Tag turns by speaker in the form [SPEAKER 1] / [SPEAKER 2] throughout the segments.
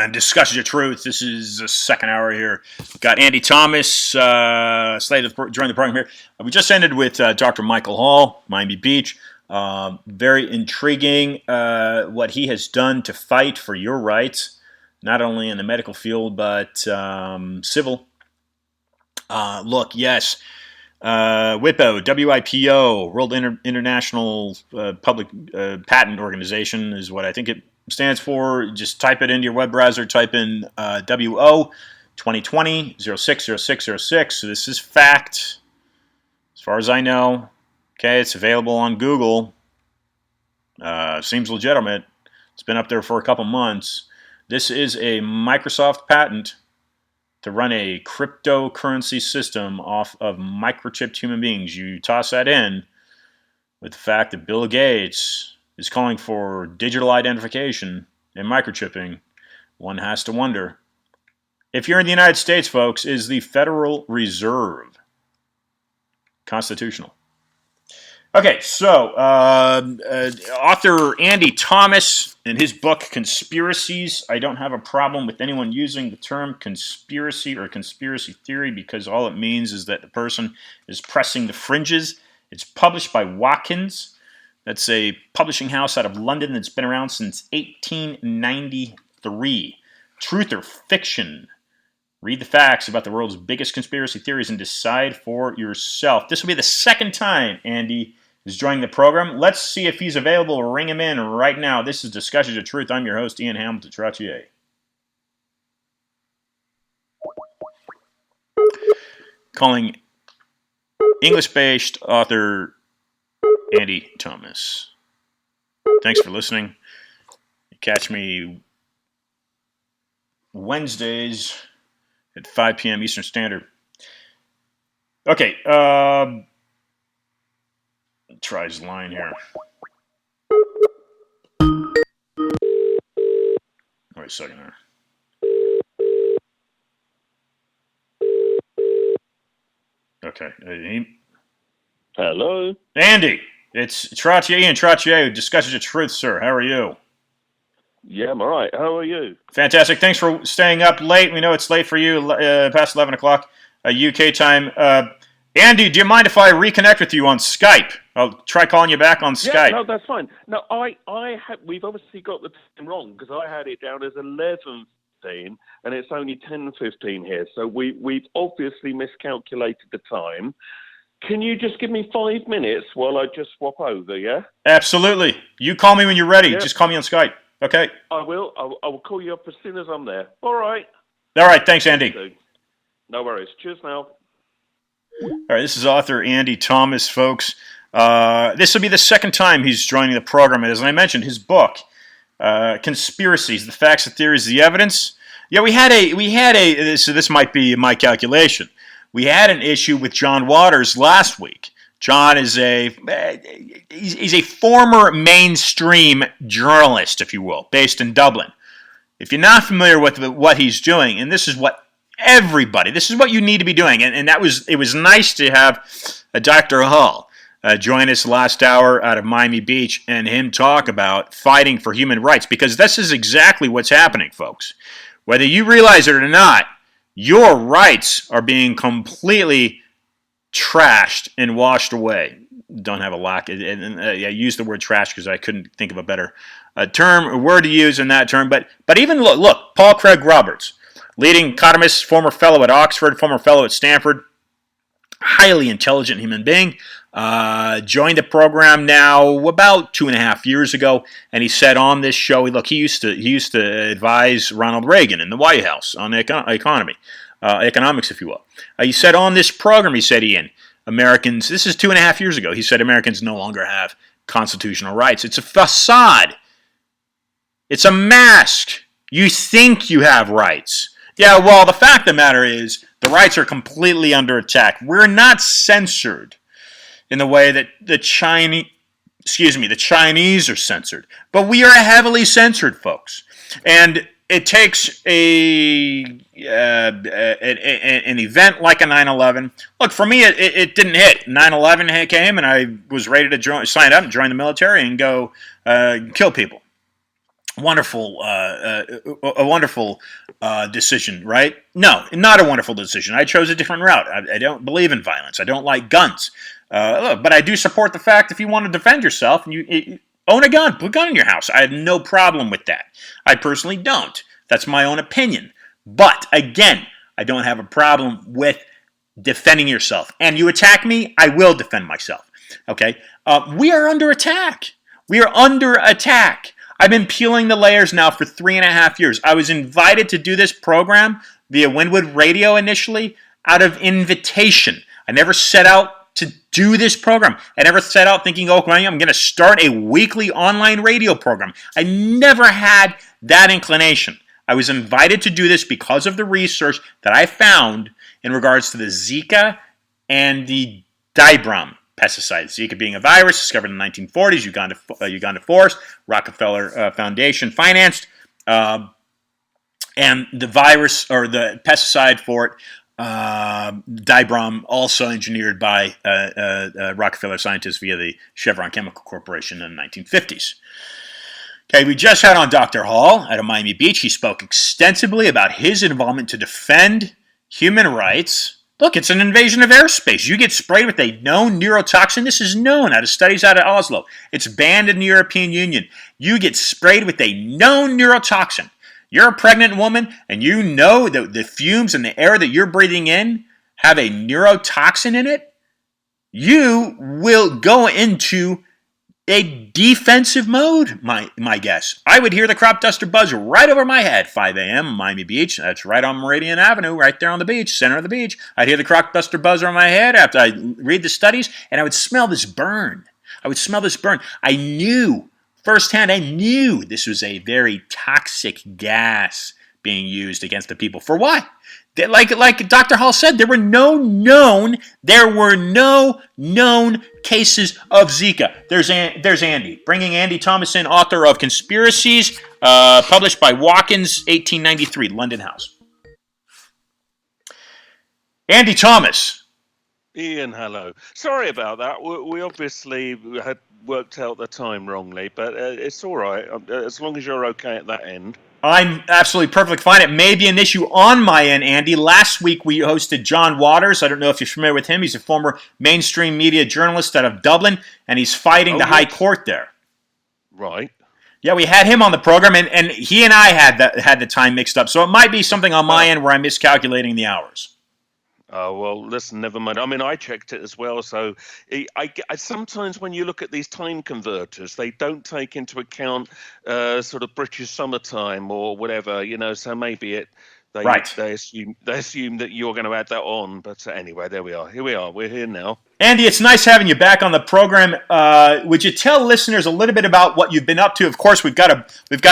[SPEAKER 1] and Discussions of Truth. This is the second hour here. Got Andy Thomas slated to join the program here. We just ended with Dr. Michael Hall, Miami Beach. Very intriguing what he has done to fight for your rights, not only in the medical field, but civil. Look, yes, WIPO, WIPO, World International Public Patent Organization is what I think it stands for. Just type it into your web browser, type in WO 2020 060606. So this is fact, as far as I know. Okay, it's available on Google. Seems legitimate. It's been up there for a couple months. This is a Microsoft patent to run a cryptocurrency system off of microchipped human beings. You toss that in with the fact that Bill Gates is calling for digital identification and microchipping. One has to wonder, if you're in the United States, folks, is the Federal Reserve constitutional? Okay, so author Andy Thomas in his book Conspiracies. I don't have a problem with anyone using the term conspiracy or conspiracy theory because all it means is that the person is pressing the fringes. It's published by Watkins. That's a publishing house out of London that's been around since 1893. Truth or fiction? Read the facts about the world's biggest conspiracy theories and decide for yourself. This will be the second time Andy is joining the program. Let's see if he's available. Ring him in right now. This is Discussions of Truth. I'm your host, Ian Hamilton Trottier. Calling English-based author Andy Thomas. Thanks for listening. Catch me Wednesdays at 5 p.m. Eastern Standard. Okay, try his line here. Wait a second there. Okay.
[SPEAKER 2] Hello?
[SPEAKER 1] Andy, it's Trottier and Trottier, Discussions of Truth, sir. How are you?
[SPEAKER 2] Yeah, I'm all right. How are you?
[SPEAKER 1] Fantastic. Thanks for staying up late. We know it's late for you, past 11 o'clock UK time. Andy, do you mind if I reconnect with you on Skype? I'll try calling you back on Skype.
[SPEAKER 2] Yeah, no, that's fine. No, we've obviously got the time wrong because I had it down as 11:15 and it's only 10:15 here. So we've obviously miscalculated the time. Can you just give me 5 minutes while I just swap over, yeah?
[SPEAKER 1] Absolutely. You call me when you're ready. Just call me on Skype. Okay.
[SPEAKER 2] I will. I will call you up as soon as I'm there. All right.
[SPEAKER 1] All right. Thanks, Andy.
[SPEAKER 2] No worries. Cheers now.
[SPEAKER 1] All right. This is author Andy Thomas, folks. This will be the second time he's joining the program. As I mentioned, his book, Conspiracies, the Facts, the Theories, the Evidence. Yeah, we had a. So this might be my calculation. We had an issue with John Waters last week. John is he's a former mainstream journalist, if you will, based in Dublin. If you're not familiar with what he's doing, and this is what you need to be doing, and it was nice to have Dr. Hull join us last hour out of Miami Beach and him talk about fighting for human rights, because this is exactly what's happening, folks. Whether you realize it or not, your rights are being completely trashed and washed away. Don't have a lock. I use the word trash because I couldn't think of a better word to use in that term. But even look, Paul Craig Roberts, leading economist, former fellow at Oxford, former fellow at Stanford, highly intelligent human being, joined the program now about 2.5 years ago, and he said on this show, he used to advise Ronald Reagan in the White House on economics, if you will. He said on this program, he said, Ian, Americans, this is 2.5 years ago, he said Americans no longer have constitutional rights. It's a facade. It's a mask. You think you have rights. Yeah, well, the fact of the matter is the rights are completely under attack. We're not censored in the way that the Chinese are censored. But we are heavily censored, folks. And it takes an event like a 9/11. Look, for me, it didn't hit. 9/11 came, and I was ready to sign up and join the military and go kill people. wonderful, a wonderful decision, right? No, not a wonderful decision. I chose a different route. I don't believe in violence. I don't like guns, but I do support the fact if you want to defend yourself and you own a gun, put a gun in your house. I have no problem with that. I personally don't. That's my own opinion. But again, I don't have a problem with defending yourself. And you attack me, I will defend myself. Okay? We are under attack. We are under attack. I've been peeling the layers now for 3.5 years. I was invited to do this program via Wynwood Radio initially out of invitation. I never set out to do this program. I never set out thinking, oh, I'm going to start a weekly online radio program. I never had that inclination. I was invited to do this because of the research that I found in regards to the Zika and the Dibrom pesticide. Zika being a virus discovered in the 1940s, Uganda forest, Rockefeller Foundation financed, and the virus or the pesticide for it, Dibrom, also engineered by Rockefeller scientists via the Chevron Chemical Corporation in the 1950s. Okay, we just had on Dr. Hall out of Miami Beach. He spoke extensively about his involvement to defend human rights. Look, it's an invasion of airspace. You get sprayed with a known neurotoxin. This is known out of studies out of Oslo. It's banned in the European Union. You get sprayed with a known neurotoxin. You're a pregnant woman, and you know that the fumes and the air that you're breathing in have a neurotoxin in it. You will go into a defensive mode, my guess. I would hear the crop duster buzz right over my head, 5 a.m. Miami Beach. That's right on Meridian Avenue, right there on the beach, center of the beach. I'd hear the crop duster buzz over my head after I read the studies, and I would smell this burn. I knew firsthand, this was a very toxic gas being used against the people. For what? Like Dr. Hall said, there were no known cases of Zika. There's Andy. Bringing Andy Thomas in, author of Conspiracies, published by Watkins, 1893, London House. Andy Thomas.
[SPEAKER 2] Ian, hello. Sorry about that. We obviously had worked out the time wrongly, but it's all right, as long as you're okay at that end.
[SPEAKER 1] I'm absolutely perfectly fine. It may be an issue on my end, Andy. Last week we hosted John Waters. I don't know if you're familiar with him. He's a former mainstream media journalist out of Dublin, and he's fighting the High Court there.
[SPEAKER 2] Right.
[SPEAKER 1] Yeah, we had him on the program, and he and I had the time mixed up. So it might be something on my end where I'm miscalculating the hours.
[SPEAKER 2] Oh, well, listen, never mind. I mean, I checked it as well. So I sometimes when you look at these time converters, they don't take into account sort of British summertime or whatever, so maybe they assume that you're going to add that on. But anyway, there we are. Here we are. We're here now.
[SPEAKER 1] Andy, it's nice having you back on the program. Would you tell listeners a little bit about what you've been up to? Of course, we've got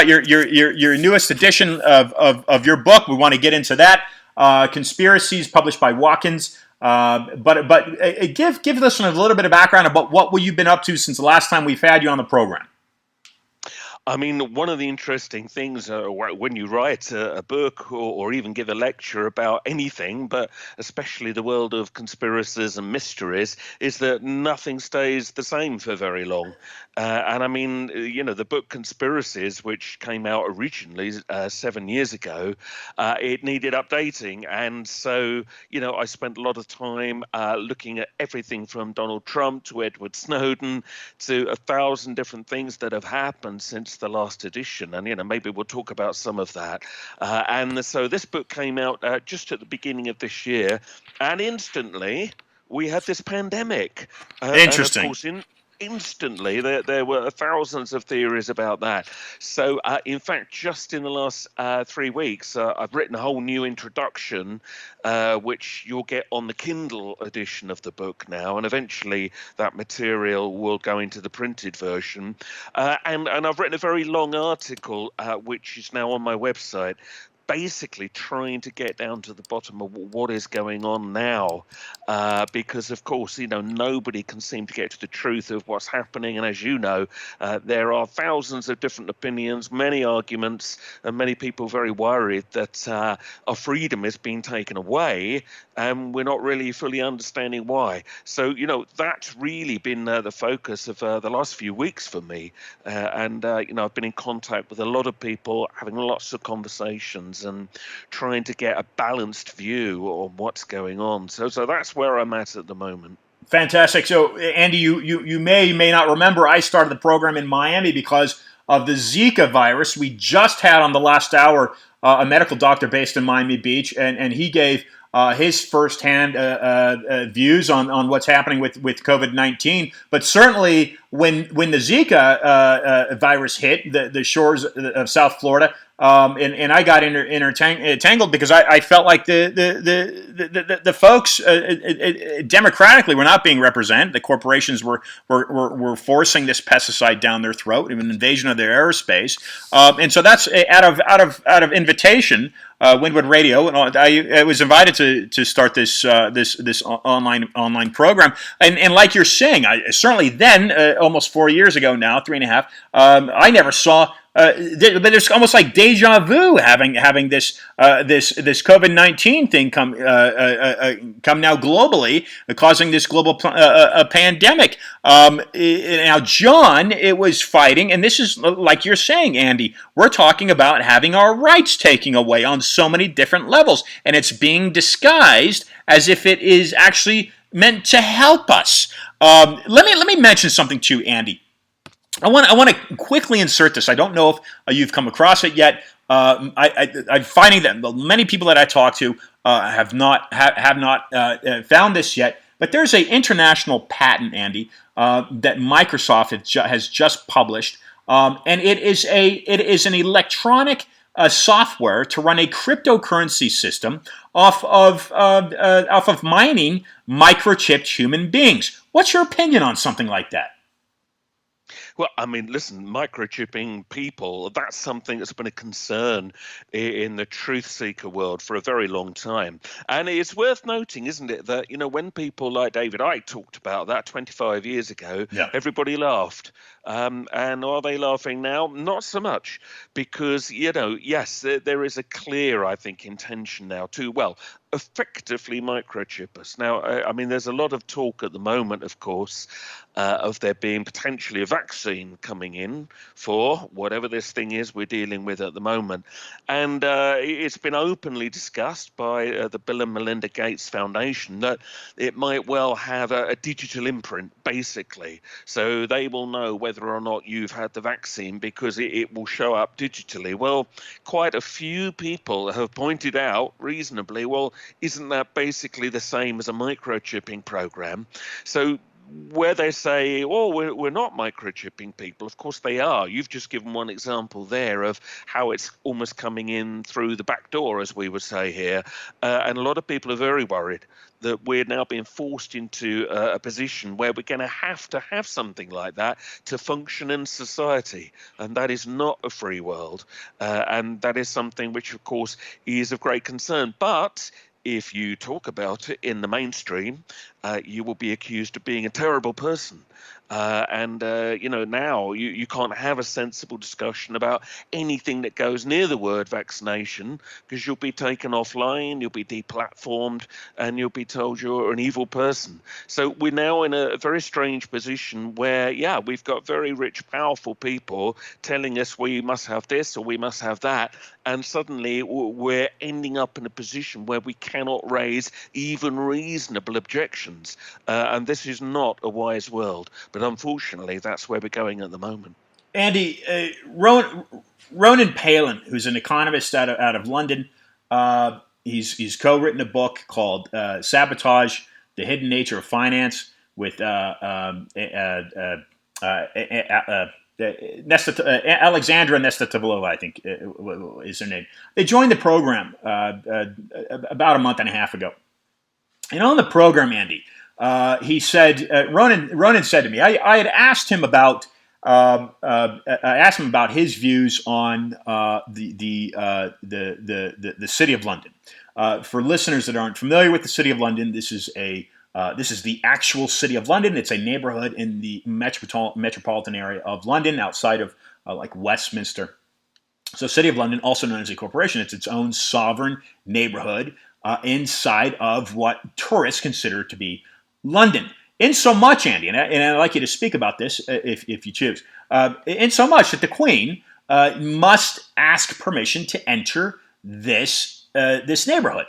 [SPEAKER 1] your newest edition of your book. We want to get into that. Conspiracies, published by Watkins. But give listeners a little bit of background about what you've been up to since the last time we've had you on the program.
[SPEAKER 2] I mean, one of the interesting things when you write a book or even give a lecture about anything, but especially the world of conspiracies and mysteries, is that nothing stays the same for very long. And I mean, the book Conspiracies, which came out originally 7 years ago, it needed updating. And so, I spent a lot of time looking at everything from Donald Trump to Edward Snowden to 1,000 different things that have happened since the last edition, and maybe we'll talk about some of that. And so this book came out just at the beginning of this year, and instantly we had this pandemic.
[SPEAKER 1] Interesting.
[SPEAKER 2] And of course, instantly there were thousands of theories about that. So in fact, just in the last 3 weeks, I've written a whole new introduction which you'll get on the Kindle edition of the book now, and eventually that material will go into the printed version, and I've written a very long article which is now on my website, basically trying to get down to the bottom of what is going on now, because of course, nobody can seem to get to the truth of what's happening. And as you know, there are thousands of different opinions, many arguments, and many people very worried that our freedom is being taken away, and we're not really fully understanding why. So, that's really been the focus of the last few weeks for me. And I've been in contact with a lot of people, having lots of conversations and trying to get a balanced view on what's going on. So that's where I'm at the moment.
[SPEAKER 1] Fantastic. So, Andy, you may not remember, I started the program in Miami because of the Zika virus. We just had on the last hour a medical doctor based in Miami Beach, and he gave his firsthand views on what's happening with COVID-19. But certainly, when the Zika virus hit the shores of South Florida, and I got entangled because I felt like the folks democratically were not being represented. The corporations were forcing this pesticide down their throat, an invasion of their aerospace, and so that's out of invitation. Windward Radio, and I was invited to start this online program, and like you're saying, I certainly then almost 4 years ago now, 3.5, I never saw. But it's almost like deja vu having this COVID-19 thing come now globally, causing this global pandemic. Now, John, it was fighting, and this is like you're saying, Andy. We're talking about having our rights taken away on so many different levels, and it's being disguised as if it is actually meant to help us. Let me mention something too, Andy. I want to quickly insert this. I don't know if you've come across it yet. I'm finding that many people that I talk to have not found this yet. But there's an international patent, Andy, that Microsoft has just published, and it is an electronic software to run a cryptocurrency system off of mining microchipped human beings. What's your opinion on something like that?
[SPEAKER 2] Well, I mean, listen, microchipping people, that's something that's been a concern in the truth seeker world for a very long time. And it's worth noting, isn't it, that, when people like David Icke talked about that 25 years ago,
[SPEAKER 1] Yeah.
[SPEAKER 2] everybody laughed. And are they laughing now? Not so much, because, yes, there is a clear, I think, intention now to, well, effectively microchip us. Now, I mean, there's a lot of talk at the moment, of course, of there being potentially a vaccine coming in for whatever this thing is we're dealing with at the moment. And it's been openly discussed by the Bill and Melinda Gates Foundation that it might well have a digital imprint, basically. So they will know whether or not you've had the vaccine because it will show up digitally. Well, quite a few people have pointed out reasonably, well, isn't that basically the same as a microchipping program? So where they say, oh, we're not microchipping people, of course they are. You've just given one example there of how it's almost coming in through the back door, as we would say here. And a lot of people are very worried that we're now being forced into a position where we're going to have something like that to function in society. And that is not a free world. And that is something which, of course, is of great concern. But if you talk about it in the mainstream, you will be accused of being a terrible person. Now you can't have a sensible discussion about anything that goes near the word vaccination because you'll be taken offline, you'll be deplatformed, and you'll be told you're an evil person. So we're now in a very strange position where, we've got very rich, powerful people telling us we must have this or we must have that. And suddenly we're ending up in a position where we cannot raise even reasonable objections. And this is not a wise world. But unfortunately, that's where we're going at the moment.
[SPEAKER 1] Andy, Ronan Palin, who's an economist out of London, he's co-written a book called "Sabotage: The Hidden Nature of Finance" with Alexandra Nestativlova, I think is her name. They joined the program about a month and a half ago, and on the program, Andy, he said, Ronan said to me, I had asked him about I asked him about his views on the city of London. For listeners that aren't familiar with the city of London, this is the actual city of London. It's a neighborhood in the metropolitan area of London, outside of like Westminster. So, City of London, also known as a corporation, it's its own sovereign neighborhood inside of what tourists consider to be London. In so much, Andy, and I'd like you to speak about this if you choose, in so much that the Queen must ask permission to enter this neighborhood.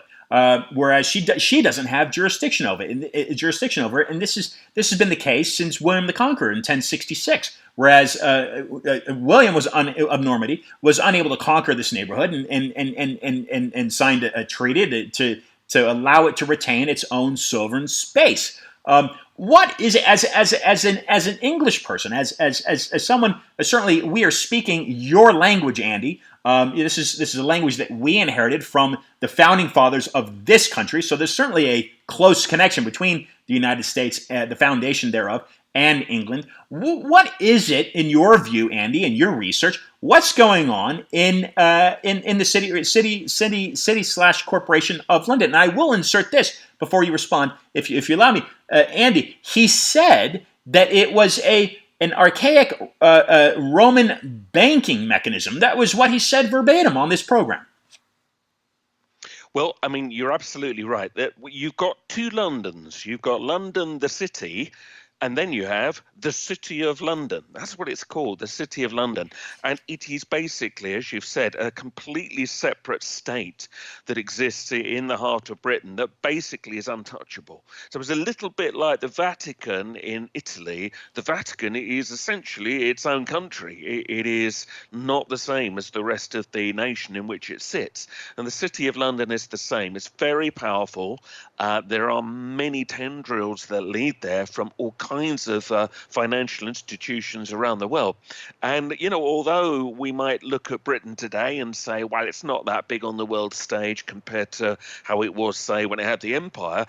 [SPEAKER 1] Whereas she doesn't have jurisdiction over it, and this has been the case since William the Conqueror in 1066. Whereas William of Normandy was unable to conquer this neighborhood and signed a treaty to allow it to retain its own sovereign space. What is it, as an English person, as someone? Certainly, we are speaking your language, Andy. This is a language that we inherited from the founding fathers of this country. So there's certainly a close connection between the United States, the foundation thereof, and England. What is it, in your view, Andy, in your research? What's going on in the city / corporation of London? And I will insert this before you respond, if you allow me, Andy. He said that it was an archaic Roman banking mechanism. That was what he said verbatim on this program.
[SPEAKER 3] Well, I mean, you're absolutely right. You've got two Londons. You've got London, the city, and then you have the City of London. That's what it's called, the City of London. And it is basically, as you've said, a completely separate state that exists in the heart of Britain that basically is untouchable. So it's a little bit like the Vatican in Italy. The Vatican is essentially its own country. It is not the same as the rest of the nation in which it sits. And the City of London is the same. It's very powerful. There are many tendrils that lead there from all kinds of financial institutions around the world. And, although we might look at Britain today and say, well, it's not that big on the world stage compared to how it was, say, when it had the empire,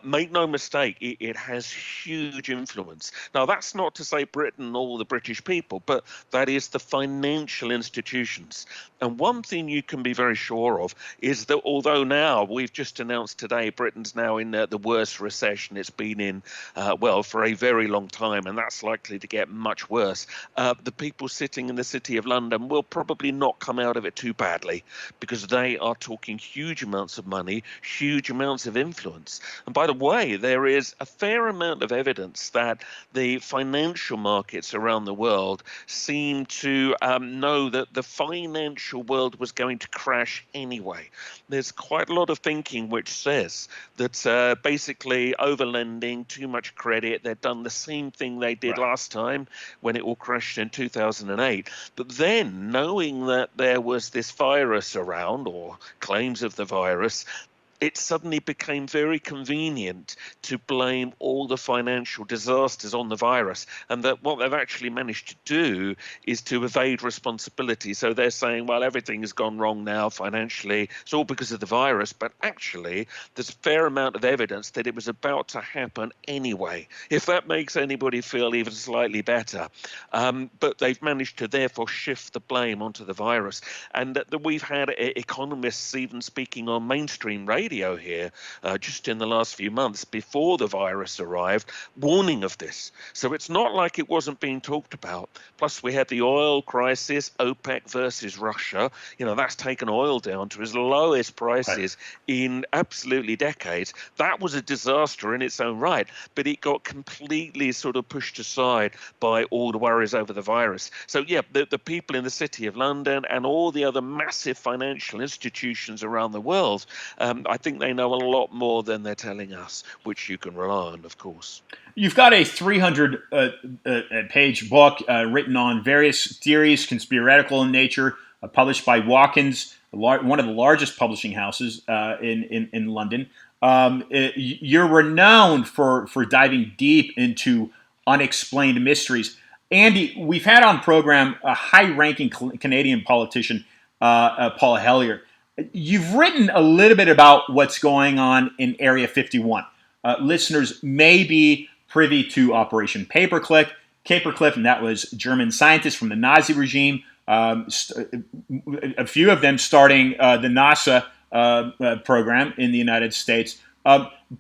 [SPEAKER 3] make no mistake, it has huge influence. Now, that's not to say Britain, all the British people, but that is the financial institutions. And one thing you can be very sure of is that although now we've just announced today Britain's now in the worst recession it's been in, for a very long time, and that's likely to get much worse, the people sitting in the City of London will probably not come out of it too badly, because they are talking huge amounts of money, huge amounts of influence. And by the way, there is a fair amount of evidence that the financial markets around the world seem to know that the financial world was going to crash anyway. There's quite a lot of thinking which says that basically overlending, too much credit, they've done the same thing they did last time when it all crashed in 2008. But then, knowing that there was this virus around, or claims of the virus, it suddenly became very convenient to blame all the financial disasters on the virus, and that what they've actually managed to do is to evade responsibility. So they're saying, well, everything has gone wrong now financially, it's all because of the virus, but actually there's a fair amount of evidence that it was about to happen anyway, if that makes anybody feel even slightly better. But they've managed to therefore shift the blame onto the virus. And that we've had economists even speaking on mainstream radio here just in the last few months before the virus arrived, warning of this. So it's not like it wasn't being talked about. Plus, we had the oil crisis, OPEC versus Russia. That's taken oil down to its lowest prices in absolutely decades. That was a disaster in its own right, but it got completely sort of pushed aside by all the worries over the virus. So, yeah, the people in the City of London and all the other massive financial institutions around the world, I think they know a lot more than they're telling us, which you can rely on, of course.
[SPEAKER 1] You've got a 300-page book written on various theories, conspiratical in nature, published by Watkins, one of the largest publishing houses in London. You're renowned for diving deep into unexplained mysteries. Andy, we've had on program a high-ranking Canadian politician, Paul Hellyer. You've written a little bit about what's going on in Area 51. Listeners may be privy to Operation Paperclip, Paperclip, and that was German scientists from the Nazi regime. A few of them starting the NASA program in the United States.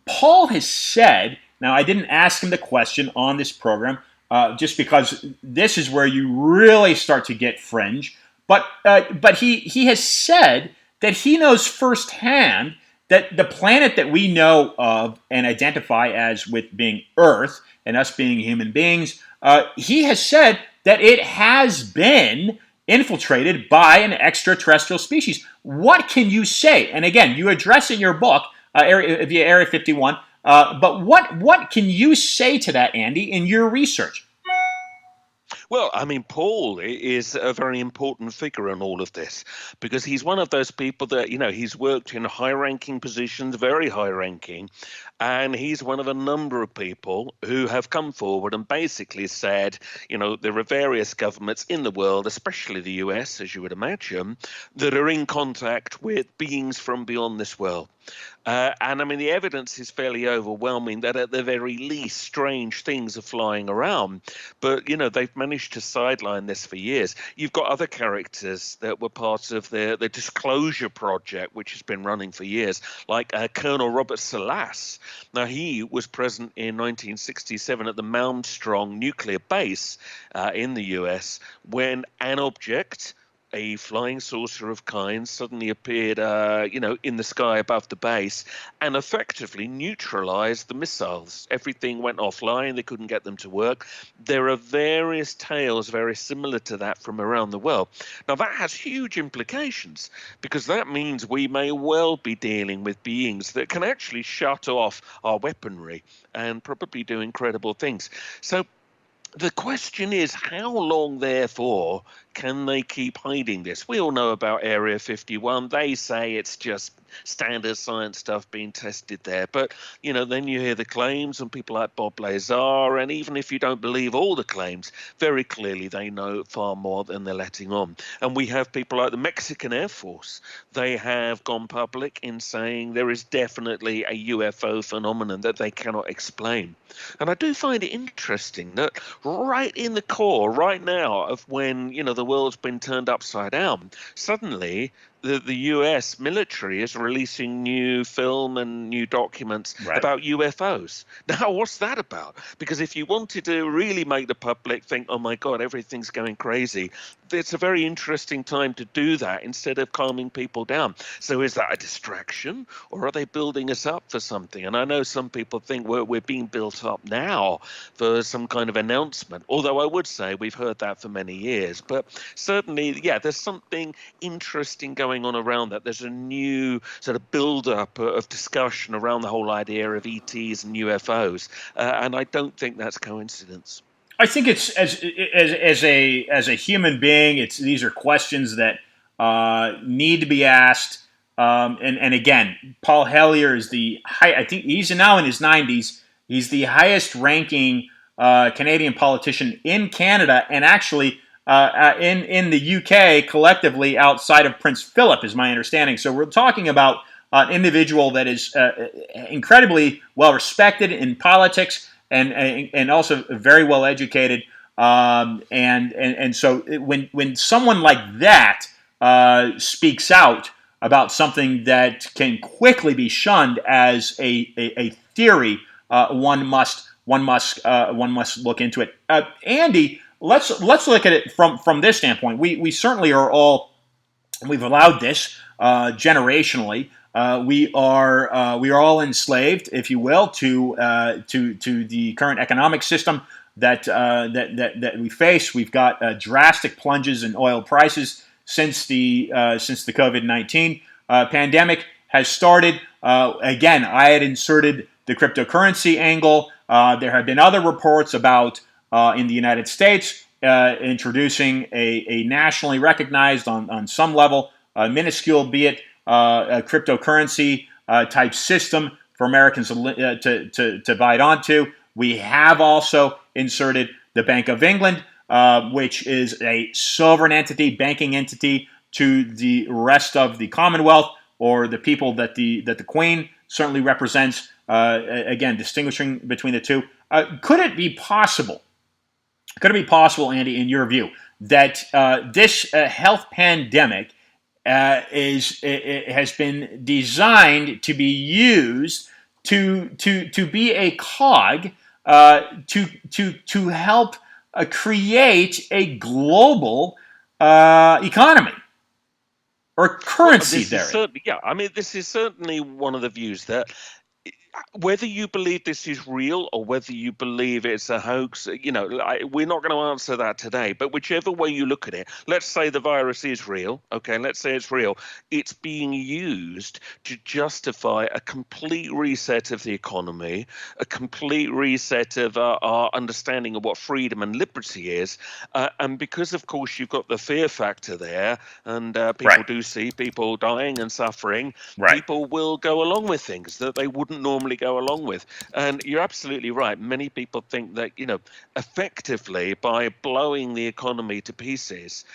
[SPEAKER 1] Paul has said, now I didn't ask him the question on this program, just because this is where you really start to get fringe. But he has said that he knows firsthand that the planet that we know of and identify as with being Earth and us being human beings, he has said that it has been infiltrated by an extraterrestrial species. What can you say? And again, you address in your book via Area 51. But what can you say to that, Andy, in your research?
[SPEAKER 3] Well, I mean, Paul is a very important figure in all of this because he's one of those people that, he's worked in high ranking positions, very high ranking, and he's one of a number of people who have come forward and basically said, there are various governments in the world, especially the US, as you would imagine, that are in contact with beings from beyond this world. And I mean, the evidence is fairly overwhelming that at the very least, strange things are flying around. But, they've managed to sideline this for years. You've got other characters that were part of the Disclosure Project, which has been running for years, like Colonel Robert Salas. Now, he was present in 1967 at the Malmstrom nuclear base in the US when an object, a flying saucer of kind, suddenly appeared, in the sky above the base and effectively neutralized the missiles. Everything went offline. They couldn't get them to work. There are various tales very similar to that from around the world. Now, that has huge implications because that means we may well be dealing with beings that can actually shut off our weaponry and probably do incredible things. So the question is, how long, therefore, can they keep hiding this? We all know about Area 51. They say it's just standard science stuff being tested there. But, then you hear the claims and people like Bob Lazar, and even if you don't believe all the claims, very clearly they know far more than they're letting on. And we have people like the Mexican Air Force. They have gone public in saying there is definitely a UFO phenomenon that they cannot explain. And I do find it interesting that right in the core, right now, of when, the world's been turned upside down, suddenly the US military is releasing new film and new documents about UFOs. Now, what's that about? Because if you wanted to really make the public think, oh my God, everything's going crazy, it's a very interesting time to do that instead of calming people down. So is that a distraction or are they building us up for something? And I know some people think we're being built up now for some kind of announcement, although I would say we've heard that for many years. But certainly, yeah, there's something interesting going on around that. There's a new sort of build-up of discussion around the whole idea of ETs and UFOs, and I don't think that's coincidence.
[SPEAKER 1] I think it's as a human being, these are questions that need to be asked. And again, Paul Hellyer is I think he's now in his 90s. He's the highest ranking Canadian politician in Canada, and actually in the UK collectively outside of Prince Philip, is my understanding. So we're talking about an individual that is incredibly well respected in politics and also very well educated. And so when someone like that speaks out about something that can quickly be shunned as a theory, one must look into it. Andy, let's look at it from this standpoint. We certainly are we've allowed this generationally. We are all enslaved, if you will, to the current economic system that we face. We've got drastic plunges in oil prices since the COVID-19 pandemic has started. Again, I had inserted the cryptocurrency angle. There have been other reports about in the United States introducing a nationally recognized, on some level, minuscule be it, a cryptocurrency type system for Americans to bite onto. We have also inserted the Bank of England, which is a sovereign entity, banking entity to the rest of the Commonwealth, or the people that the Queen certainly represents. Again, distinguishing between the two. Could it be possible could it be possible, Andy, in your view, that this health pandemic it has been designed to be used to be a cog to help create a global economy or
[SPEAKER 3] Well,
[SPEAKER 1] currency
[SPEAKER 3] this is
[SPEAKER 1] therein?
[SPEAKER 3] certainly, yeah. I mean, this is certainly one of the views that whether you believe this is real or whether you believe it's a hoax, we're not going to answer that today. But whichever way you look at it, let's say the virus is real. Okay, let's say it's real. It's being used to justify a complete reset of the economy, a complete reset of our understanding of what freedom and liberty is. And because, of course, you've got the fear factor there, and people
[SPEAKER 1] Right,
[SPEAKER 3] do see people dying and suffering,
[SPEAKER 1] right.
[SPEAKER 3] people will go along with things that they wouldn't normally go along with. And you're absolutely right. Many people think that, effectively by blowing the economy to pieces,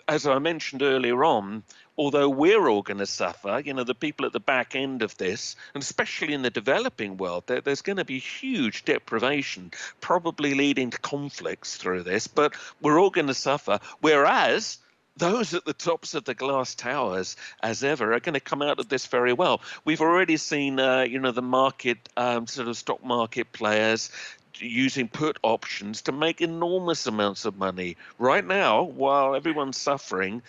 [SPEAKER 3] as I mentioned earlier on, although we're all going to suffer, the people at the back end of this, and especially in the developing world, there's going to be huge deprivation, probably leading to conflicts through this, but we're all going to suffer. Whereas those at the tops of the glass towers, as ever, are going to come out of this very well. We've already seen, the market, sort of stock market players using put options to make enormous amounts of money right now while everyone's suffering,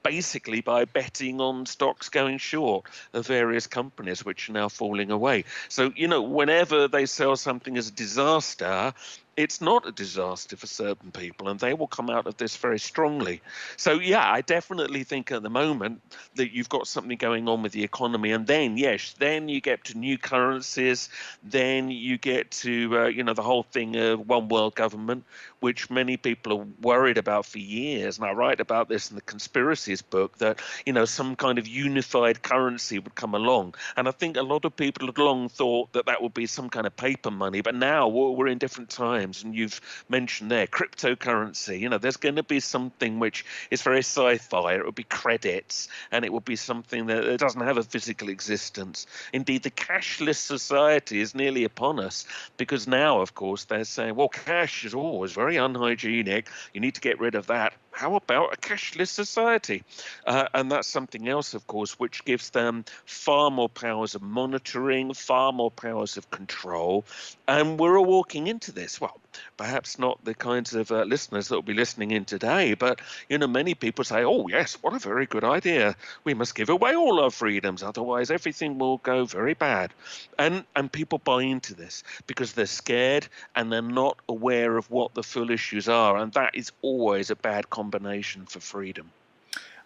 [SPEAKER 3] basically by betting on stocks going short of various companies which are now falling away. So, whenever they sell something as a disaster, it's not a disaster for certain people, and they will come out of this very strongly. So, yeah, I definitely think at the moment that you've got something going on with the economy, and then, yes, then you get to new currencies, then you get to, the whole thing of one world government, which many people are worried about for years. And I write about this in the Conspiracies book, that, some kind of unified currency would come along. And I think a lot of people had long thought that that would be some kind of paper money, but now we're in different times. And you've mentioned there cryptocurrency. There's going to be something which is very sci-fi. It will be credits, and it will be something that doesn't have a physical existence. Indeed, the cashless society is nearly upon us, because now, of course, they're saying, well, cash is always very unhygienic. You need to get rid of that. How about a cashless society? And that's something else, of course, which gives them far more powers of monitoring, far more powers of control. And we're all walking into this. Well, perhaps not the kinds of listeners that will be listening in today, but, many people say, oh, yes, what a very good idea. We must give away all our freedoms, otherwise everything will go very bad. And people buy into this because they're scared and they're not aware of what the full issues are. And that is always a bad combination for freedom.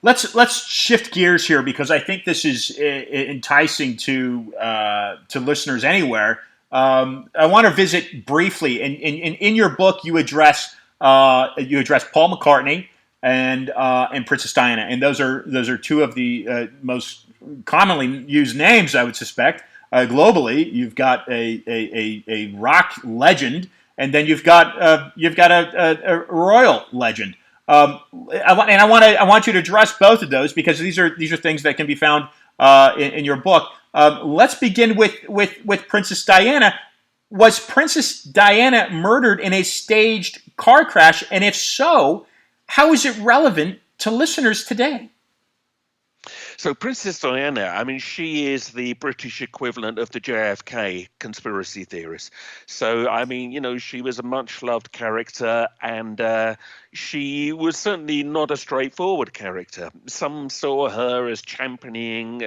[SPEAKER 1] Let's shift gears here, because I think this is enticing to listeners anywhere. I want to visit briefly. In your book, you address Paul McCartney and Princess Diana, and those are two of the most commonly used names, I would suspect, globally. You've got a rock legend, and then you've got a royal legend. I want you to address both of those, because these are things that can be found in your book. Let's begin with Princess Diana. Was Princess Diana murdered in a staged car crash? And if so, how is it relevant to listeners today?
[SPEAKER 3] So Princess Diana, I mean, she is the British equivalent of the JFK conspiracy theorist. So, I mean, she was a much loved character, and she was certainly not a straightforward character. Some saw her as championing,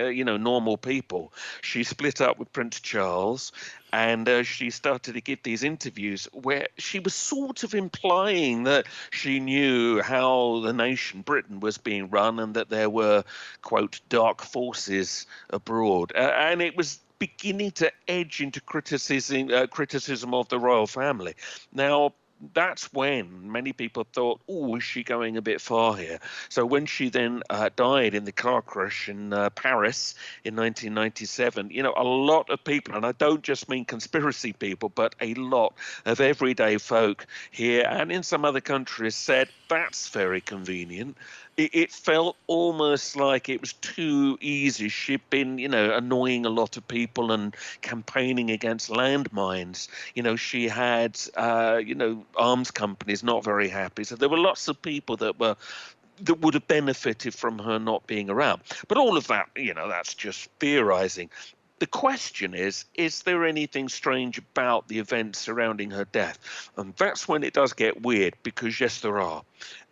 [SPEAKER 3] normal people. She split up with Prince Charles, and she started to give these interviews where she was sort of implying that she knew how the nation, Britain, was being run, and that there were, quote, dark forces abroad. And it was beginning to edge into criticism of the royal family. Now, that's when many people thought, oh, is she going a bit far here? So when she then died in the car crash in Paris in 1997, a lot of people, and I don't just mean conspiracy people, but a lot of everyday folk here and in some other countries said, that's very convenient. It felt almost like it was too easy. She'd been, annoying a lot of people and campaigning against landmines. She had, arms companies not very happy. So there were lots of people that would have benefited from her not being around. But all of that, that's just theorizing. The question is there anything strange about the events surrounding her death? And that's when it does get weird, because yes, there are.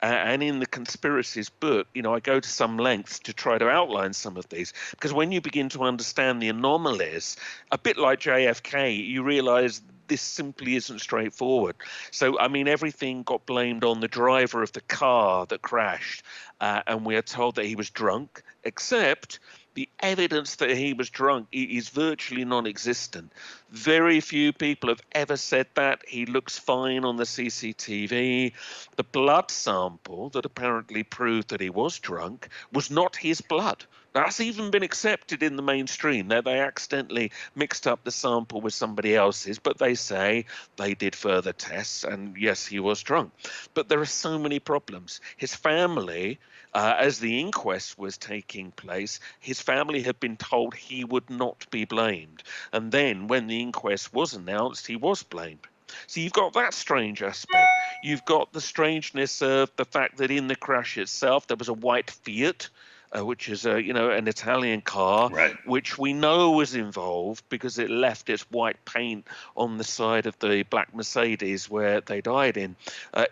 [SPEAKER 3] And in the Conspiracies book, I go to some lengths to try to outline some of these, because when you begin to understand the anomalies, a bit like JFK, you realize this simply isn't straightforward. So, I mean, everything got blamed on the driver of the car that crashed, and we are told that he was drunk, except the evidence that he was drunk is virtually non-existent. Very few people have ever said that. He looks fine on the CCTV. The blood sample that apparently proved that he was drunk was not his blood. That's even been accepted in the mainstream. They accidentally mixed up the sample with somebody else's, but they say they did further tests, and yes, he was drunk. But there are so many problems. His family, as the inquest was taking place, his family had been told he would not be blamed. And then when the inquest was announced, he was blamed. So you've got that strange aspect. You've got the strangeness of the fact that in the crash itself, there was a white Fiat, which is an Italian car,
[SPEAKER 1] Right.
[SPEAKER 3] which we know was involved because it left its white paint on the side of the black Mercedes where they died in.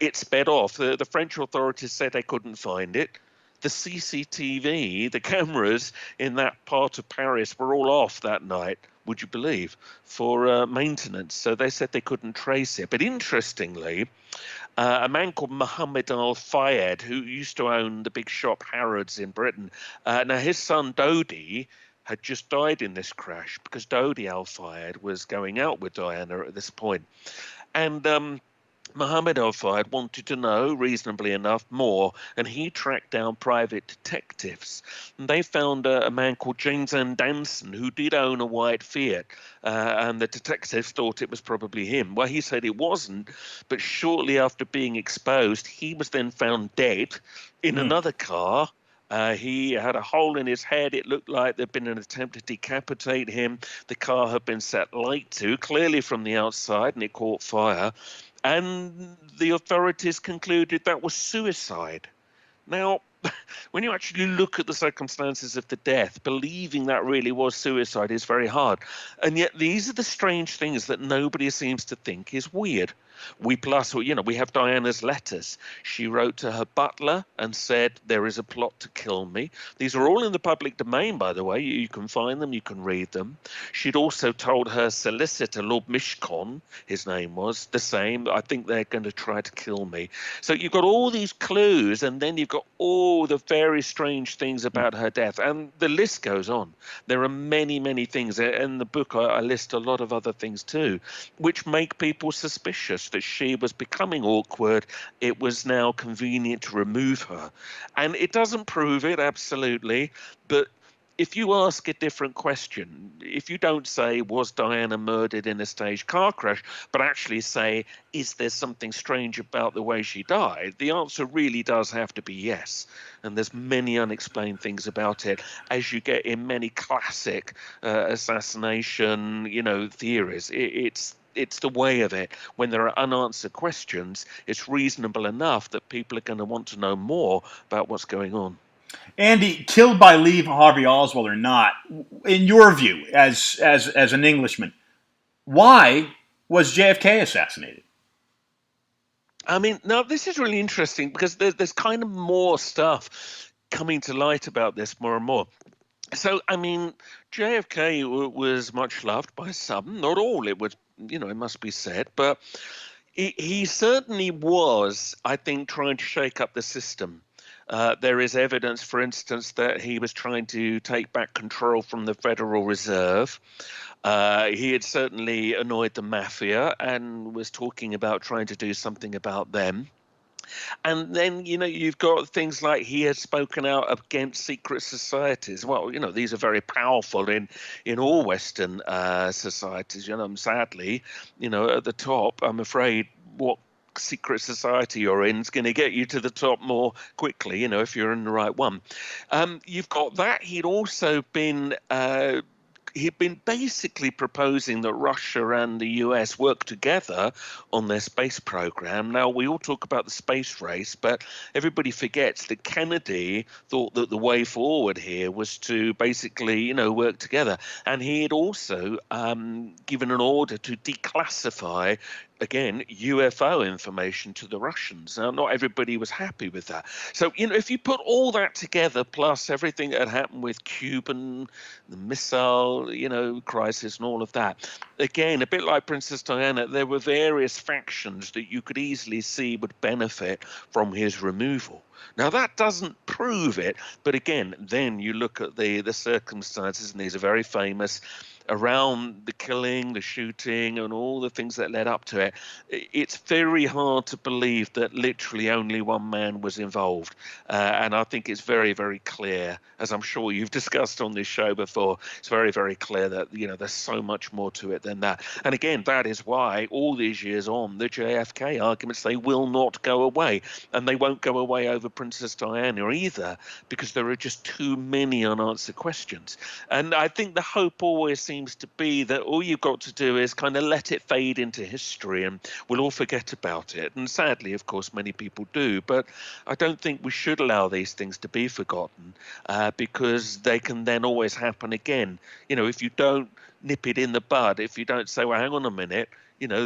[SPEAKER 3] It sped off. The French authorities said they couldn't find it. The CCTV, the cameras in that part of Paris were all off that night, would you believe, for maintenance. So they said they couldn't trace it. But interestingly, a man called Mohammed Al Fayed, who used to own the big shop Harrods in Britain, now his son Dodi had just died in this crash because Dodi Al Fayed was going out with Diana at this point. And Mohammed Al Fayed wanted to know, reasonably enough, more, and he tracked down private detectives. And they found a man called James Danson, who did own a white Fiat, and the detectives thought it was probably him. Well, he said it wasn't, but shortly after being exposed, he was then found dead in another car. He had a hole in his head. It looked like there'd been an attempt to decapitate him. The car had been set light to, clearly from the outside, and it caught fire. And the authorities concluded that was suicide. Now, when you actually look at the circumstances of the death, believing that really was suicide is very hard. And yet these are the strange things that nobody seems to think is weird. We have Diana's letters. She wrote to her butler and said, there is a plot to kill me. These are all in the public domain, by the way. You can find them, you can read them. She'd also told her solicitor, Lord Mishcon, his name was, the same. I think they're going to try to kill me. So you've got all these clues, and then you've got all the very strange things about her death. And the list goes on. There are many, many things. In the book, I list a lot of other things too, which make people suspicious that she was becoming awkward. It was now convenient to remove her. And it doesn't prove it, absolutely, but if you ask a different question, if you don't say, was Diana murdered in a staged car crash, but actually say, is there something strange about the way she died? The answer really does have to be yes. And there's many unexplained things about it, as you get in many classic assassination, theories. It's the way of it. When there are unanswered questions, it's reasonable enough that people are going to want to know more about what's going on.
[SPEAKER 1] Andy, killed by Lee Harvey Oswald or not, in your view, as an Englishman, why was JFK assassinated?
[SPEAKER 3] I mean, now this is really interesting because there's kind of more stuff coming to light about this more and more. So, I mean, JFK was much loved by some, not all. It was, it must be said, but he certainly was, I think, trying to shake up the system. There is evidence, for instance, that he was trying to take back control from the Federal Reserve. He had certainly annoyed the mafia and was talking about trying to do something about them. And then, you've got things like he has spoken out against secret societies. Well, these are very powerful in all Western societies. Sadly, at the top, I'm afraid what secret society you're in is going to get you to the top more quickly, if you're in the right one. You've got that. He'd also been he'd been basically proposing that Russia and the US work together on their space program. Now, we all talk about the space race, but everybody forgets that Kennedy thought that the way forward here was to basically, work together. And he had also given an order to declassify again, UFO information to the Russians. Now, not everybody was happy with that. So, if you put all that together, plus everything that had happened with Cuban, the missile, crisis and all of that, again, a bit like Princess Diana, there were various factions that you could easily see would benefit from his removal. Now, that doesn't prove it, but again, then you look at the circumstances, and these are very famous, around the killing, the shooting, and all the things that led up to it. It's very hard to believe that literally only one man was involved. And I think it's very, very clear, as I'm sure you've discussed on this show before, it's very, very clear that, there's so much more to it than that. And again, that is why all these years on, the JFK arguments, they will not go away. And they won't go away over Princess Diana either, because there are just too many unanswered questions. And I think the hope always seems to be that all you've got to do is kind of let it fade into history and we'll all forget about it. And sadly, of course, many people do. But I don't think we should allow these things to be forgotten because they can then always happen again. If you don't nip it in the bud, if you don't say, well, hang on a minute,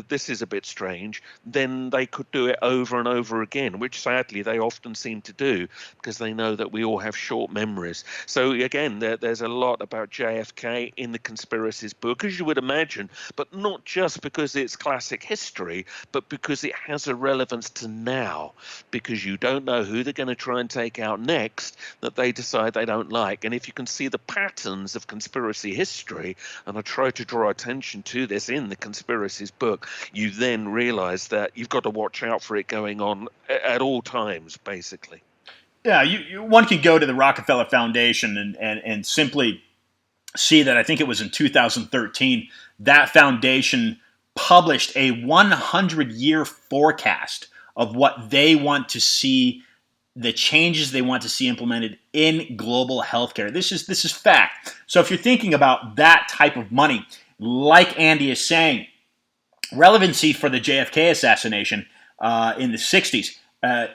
[SPEAKER 3] this is a bit strange, then they could do it over and over again, which sadly they often seem to do because they know that we all have short memories. So again, there's a lot about JFK in the Conspiracies book, as you would imagine, but not just because it's classic history, but because it has a relevance to now, because you don't know who they're going to try and take out next that they decide they don't like. And if you can see the patterns of conspiracy history, and I try to draw attention to this in the Conspiracies book, you then realize that you've got to watch out for it going on at all times, basically.
[SPEAKER 1] Yeah, one could go to the Rockefeller Foundation and simply see that I think it was in 2013, that foundation published a 100-year forecast of what they want to see, the changes they want to see implemented in global healthcare. This is fact. So if you're thinking about that type of money, like Andy is saying, relevancy for the JFK assassination in the 60s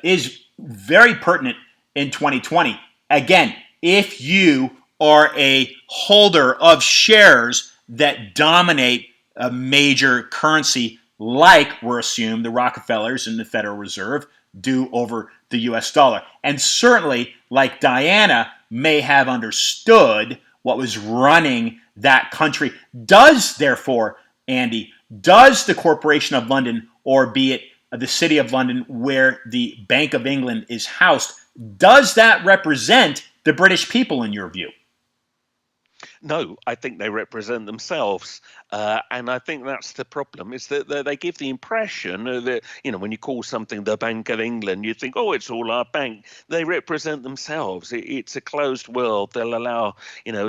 [SPEAKER 1] is very pertinent in 2020. Again, if you are a holder of shares that dominate a major currency, like we're assumed the Rockefellers and the Federal Reserve do over the US dollar. And certainly, like Diana may have understood what was running that country, does therefore, Andy, does the Corporation of London, or be it the City of London where the Bank of England is housed, does that represent the British people in your view?
[SPEAKER 3] No, I think they represent themselves. And I think that's the problem, is that they give the impression that, when you call something the Bank of England, you think, oh, it's all our bank. They represent themselves. It's a closed world. They'll allow,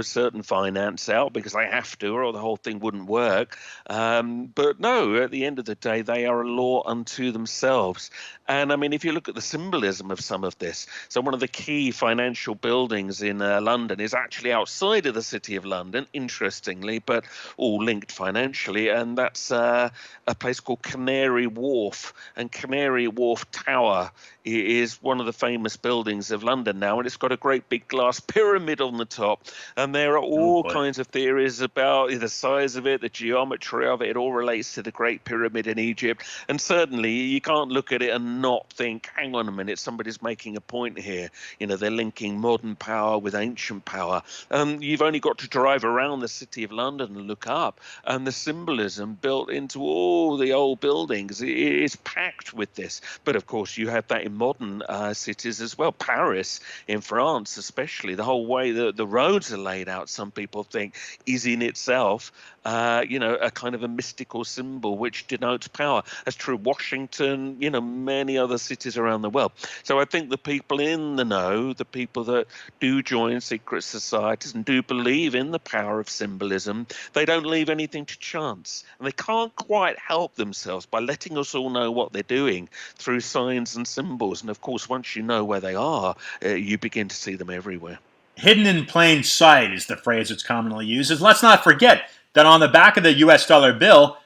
[SPEAKER 3] certain finance out because they have to, or the whole thing wouldn't work. But no, at the end of the day, they are a law unto themselves. And I mean, if you look at the symbolism of some of this, so one of the key financial buildings in London is actually outside of the City of London, interestingly, but all linked financially, and that's a place called Canary Wharf. And Canary Wharf Tower is one of the famous buildings of London now, and it's got a great big glass pyramid on the top. And there are all kinds of theories about the size of it, the geometry of it. It all relates to the Great Pyramid in Egypt. And certainly you can't look at it and not think, hang on a minute, somebody's making a point here. They're linking modern power with ancient power. You've only got to drive around the City of London and look up, and the symbolism built into all the old buildings is packed with this. But of course, you have that in modern cities as well. Paris, in France especially, the whole way the roads are laid out, some people think, is in itself a kind of a mystical symbol which denotes power. That's true of Washington, many other cities around the world. So I think the people in the know, the people that do join secret societies and do believe in the power of symbolism, they don't leave anything to chance. And they can't quite help themselves by letting us all know what they're doing through signs and symbols. And of course, once you know where they are, you begin to see them everywhere.
[SPEAKER 1] hidden in plain sight is the phrase that's commonly used. Is let's not forget that on the back of the US dollar bill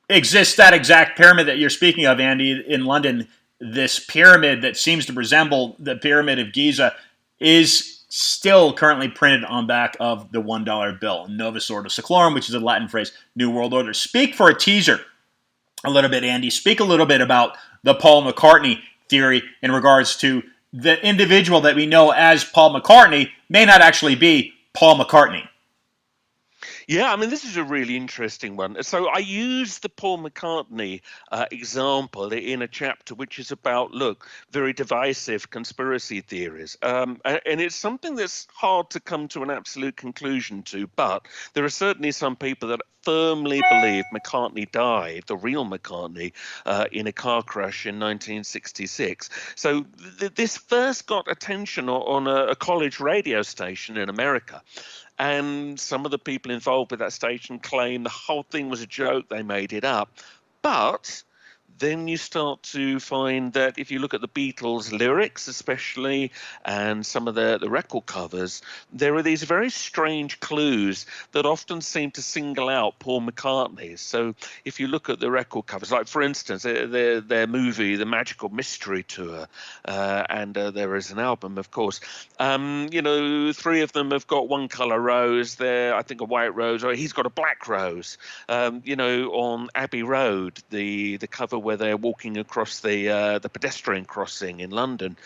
[SPEAKER 1] exists that exact pyramid that you're speaking of, Andy, in London. This pyramid that seems to resemble the Pyramid of Giza is still currently printed on back of the $1 bill. Novus Ordo Seclorum, which is a Latin phrase, New World Order. Speak for a teaser a little bit, Andy. Speak a little bit about the Paul McCartney theory in regards to the individual that we know as Paul McCartney may not actually be Paul McCartney.
[SPEAKER 3] Yeah, I mean, this is a really interesting one. So I use the Paul McCartney example in a chapter which is about, look, very divisive conspiracy theories. And it's something that's hard to come to an absolute conclusion to, but there are certainly some people that firmly believe McCartney died, the real McCartney, in a car crash in 1966. So this first got attention on a college radio station in America. And some of the people involved with that station claim the whole thing was a joke, they made it up. But then you start to find that if you look at the Beatles' lyrics, especially, and some of the record covers, there are these very strange clues that often seem to single out Paul McCartney. So if you look at the record covers, like for instance, their movie, The Magical Mystery Tour, and there is an album, of course. Three of them have got one color rose. There, I think a white rose, or he's got a black rose. On Abbey Road, the cover where they're walking across the pedestrian crossing in London.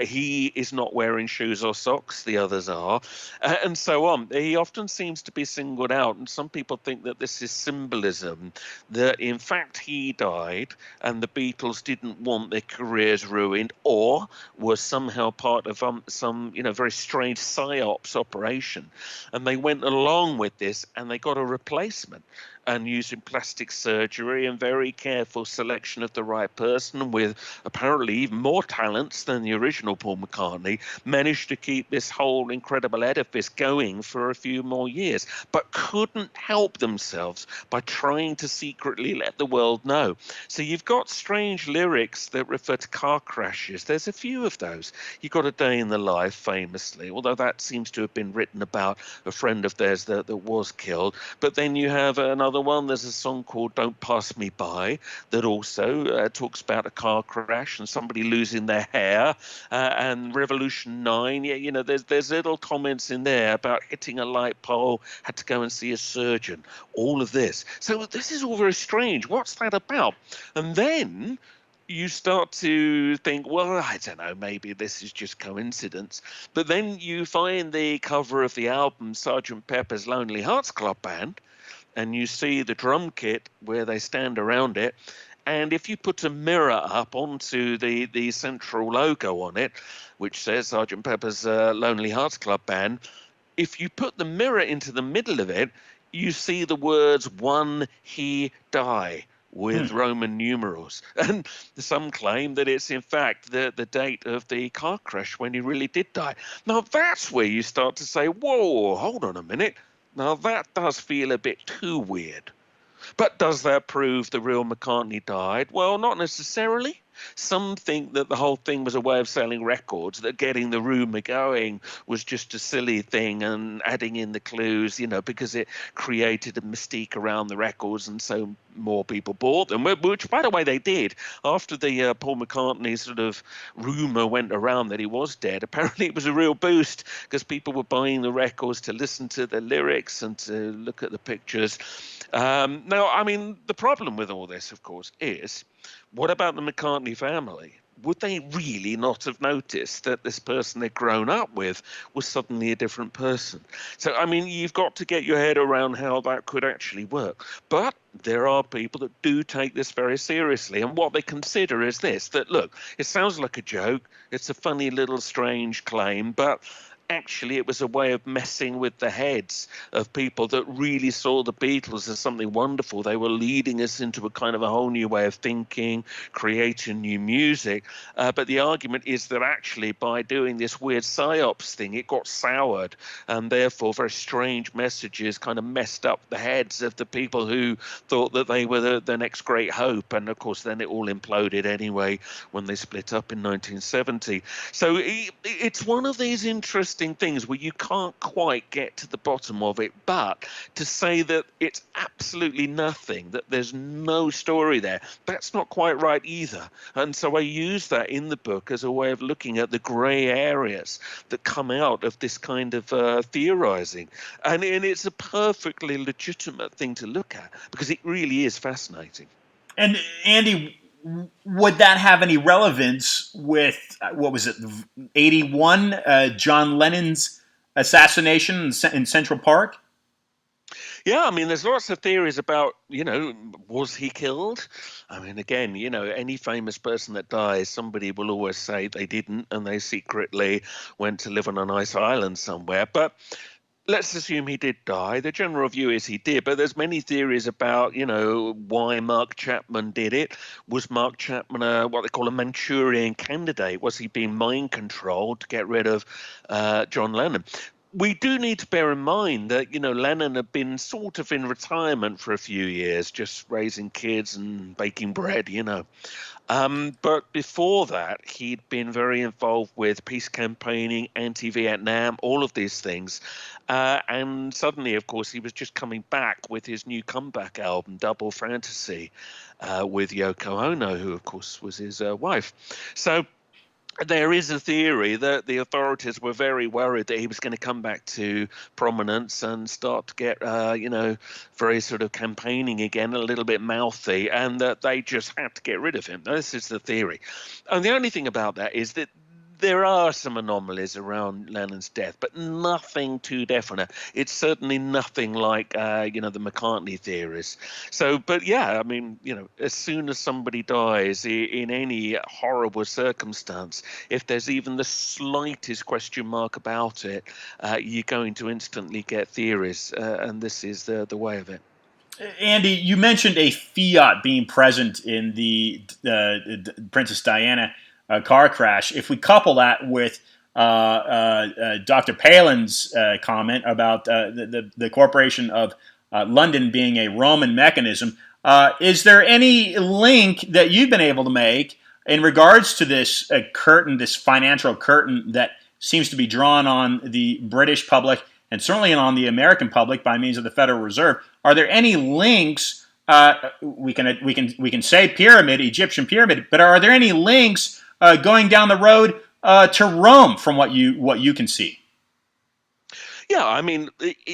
[SPEAKER 3] He is not wearing shoes or socks, the others are, and so on. He often seems to be singled out, and some people think that this is symbolism, that in fact he died and the Beatles didn't want their careers ruined, or were somehow part of some very strange psyops operation, and they went along with this and they got a replacement, and using plastic surgery and very careful selection of the right person with apparently even more talents than the original Paul McCartney, managed to keep this whole incredible edifice going for a few more years, but couldn't help themselves by trying to secretly let the world know. So you've got strange lyrics that refer to car crashes. There's a few of those. You've got A Day in the Life, famously, although that seems to have been written about a friend of theirs that was killed. But then you have another one. There's a song called Don't Pass Me By that also talks about a car crash and somebody losing their hair. And Revolution 9, there's little comments in there about hitting a light pole, had to go and see a surgeon, all of this. So this is all very strange. What's that about? And then you start to think, well, I don't know, maybe this is just coincidence. But then you find the cover of the album Sgt. Pepper's Lonely Hearts Club Band, and you see the drum kit where they stand around it. And if you put a mirror up onto the central logo on it, which says Sgt. Pepper's Lonely Hearts Club Band, if you put the mirror into the middle of it, you see the words "One He Die" with Roman numerals. And some claim that it's in fact the date of the car crash when he really did die. Now that's where you start to say, whoa, hold on a minute. Now that does feel a bit too weird. But does that prove the real McCartney died? Well, not necessarily. Some think that the whole thing was a way of selling records, that getting the rumour going was just a silly thing and adding in the clues, because it created a mystique around the records and so more people bought them, which, by the way, they did. After the Paul McCartney sort of rumour went around that he was dead, apparently it was a real boost because people were buying the records to listen to the lyrics and to look at the pictures. Now, I mean, the problem with all this, of course, is what about the McCartney family? Would they really not have noticed that this person they'd grown up with was suddenly a different person? So, I mean, you've got to get your head around how that could actually work. But there are people that do take this very seriously. And what they consider is this, that, look, it sounds like a joke. It's a funny little strange claim, but actually it was a way of messing with the heads of people that really saw the Beatles as something wonderful. They were leading us into a kind of a whole new way of thinking, creating new music. But the argument is that actually by doing this weird psyops thing, it got soured, and therefore very strange messages kind of messed up the heads of the people who thought that they were the next great hope. And of course, then it all imploded anyway when they split up in 1970. So it's one of these interesting interesting things where you can't quite get to the bottom of it. But to say that it's absolutely nothing, that there's no story there, that's not quite right either. And so I use that in the book as a way of looking at the grey areas that come out of this kind of theorizing. And it's a perfectly legitimate thing to look at because it really is fascinating.
[SPEAKER 1] And Andy, would that have any relevance with what was it, 81, John Lennon's assassination in Central Park?
[SPEAKER 3] Yeah, I mean, there's lots of theories about, was he killed? I mean, again, any famous person that dies, somebody will always say they didn't and they secretly went to live on a nice island somewhere. But let's assume he did die. The general view is he did, but there's many theories about, why Mark Chapman did it. Was Mark Chapman what they call a Manchurian candidate? Was he being mind controlled to get rid of John Lennon? We do need to bear in mind that, Lennon had been sort of in retirement for a few years, just raising kids and baking bread. But before that, he'd been very involved with peace campaigning, anti-Vietnam, all of these things. And suddenly, of course, he was just coming back with his new comeback album, Double Fantasy, with Yoko Ono, who, of course, was his wife. So there is a theory that the authorities were very worried that he was going to come back to prominence and start to get, very sort of campaigning again, a little bit mouthy, and that they just had to get rid of him. This is the theory. And the only thing about that is that there are some anomalies around Lennon's death, but nothing too definite. It's certainly nothing like, the McCartney theories. So, but yeah, I mean, as soon as somebody dies in any horrible circumstance, if there's even the slightest question mark about it, you're going to instantly get theories, and this is the way of it.
[SPEAKER 1] Andy, you mentioned a Fiat being present in the Princess Diana car crash. If we couple that with Dr. Palin's comment about the Corporation of London being a Roman mechanism, is there any link that you've been able to make in regards to this curtain, this financial curtain that seems to be drawn on the British public and certainly on the American public by means of the Federal Reserve? Are there any links? We can say pyramid, Egyptian pyramid, but are there any links going down the road to Rome from what you can see?
[SPEAKER 3] Yeah, I mean,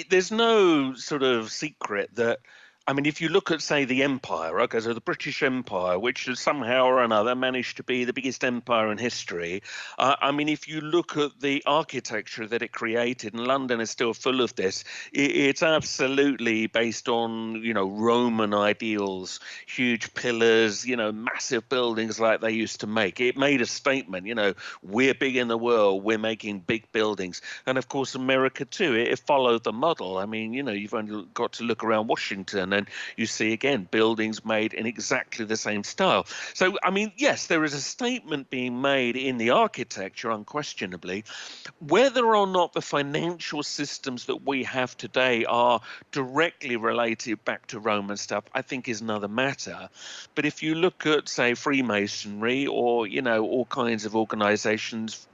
[SPEAKER 3] there's no sort of secret that. I mean, if you look at, say, the empire, okay, so the British Empire, which has somehow or another managed to be the biggest empire in history. I mean, if you look at the architecture that it created, and London is still full of this, it's absolutely based on, Roman ideals, huge pillars, massive buildings like they used to make. It made a statement, we're big in the world, we're making big buildings. And of course, America too, it followed the model. I mean, you've only got to look around Washington and you see again buildings made in exactly the same style. So, I mean, yes, there is a statement being made in the architecture, unquestionably. Whether or not the financial systems that we have today are directly related back to Roman stuff, I think is another matter. But if you look at, say, Freemasonry or, all kinds of organizations,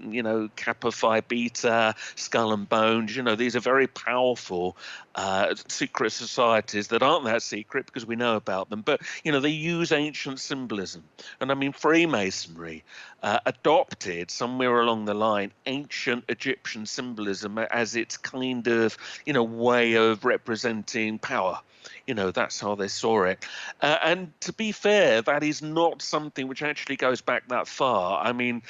[SPEAKER 3] Kappa Phi Beta, Skull and Bones, these are very powerful secret societies that aren't that secret because we know about them, but they use ancient symbolism. And I mean, Freemasonry adopted somewhere along the line ancient Egyptian symbolism as its kind of way of representing power. That's how they saw it. And to be fair, that is not something which actually goes back that far. I mean,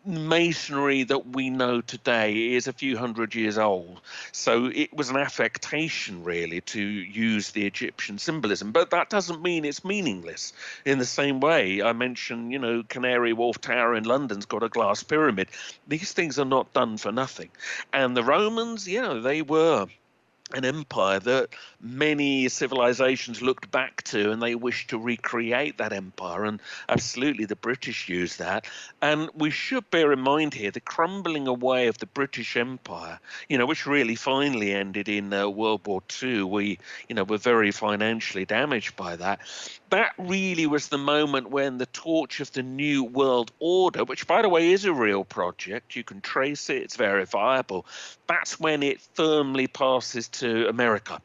[SPEAKER 3] masonry that we know today is a few hundred years old. So it was an affectation, really, to use the Egyptian symbolism. But that doesn't mean it's meaningless. In the same way, I mentioned, Canary Wharf Tower in London's got a glass pyramid. These things are not done for nothing. And the Romans, they were an empire that many civilizations looked back to, and they wished to recreate that empire. And absolutely, the British used that. And we should bear in mind here the crumbling away of the British Empire, which really finally ended in World War II. We, were very financially damaged by that. That really was the moment when the torch of the New World Order, which, by the way, is a real project, you can trace it, it's verifiable, that's when it firmly passes to America.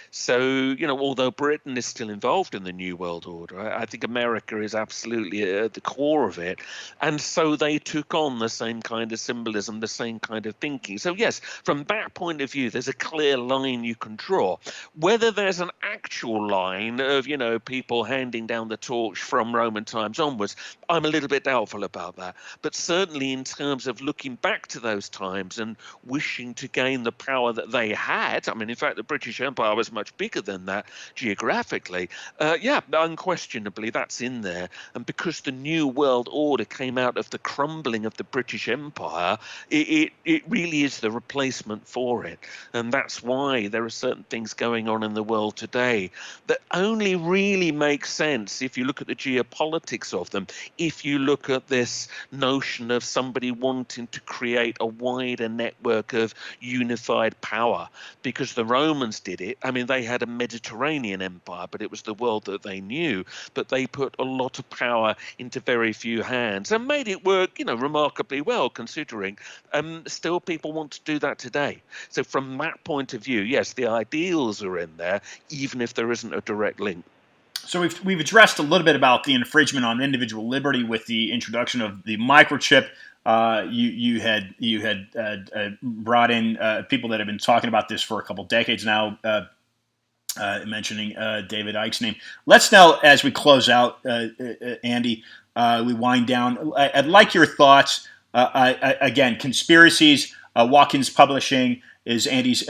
[SPEAKER 3] So, although Britain is still involved in the New World Order, I think America is absolutely at the core of it. And so they took on the same kind of symbolism, the same kind of thinking. So, yes, from that point of view, there's a clear line you can draw. Whether there's an actual line of, people handing down the torch from Roman times onwards, I'm a little bit doubtful about that. But certainly in terms of looking back to those times and wishing to gain the power that they had, I mean, in fact, the British Empire was much bigger than that geographically. Yeah, unquestionably, that's in there. And because the New World Order came out of the crumbling of the British Empire, it really is the replacement for it. And that's why there are certain things going on in the world today that only really make sense if you look at the geopolitics of them, if you look at this notion of somebody wanting to create a wider network of unified power, because the Romans did it. I mean, they had a Mediterranean empire, but it was the world that they knew. But they put a lot of power into very few hands and made it work, remarkably well, considering. Still, people want to do that today. So from that point of view, yes, the ideals are in there, even if there isn't a direct link.
[SPEAKER 1] So we've addressed a little bit about the infringement on individual liberty with the introduction of the microchip. You had brought in people that have been talking about this for a couple decades now, mentioning David Icke's name. Let's now, as we close out, Andy, we wind down. I'd like your thoughts. Again, conspiracies. Watkins Publishing is Andy's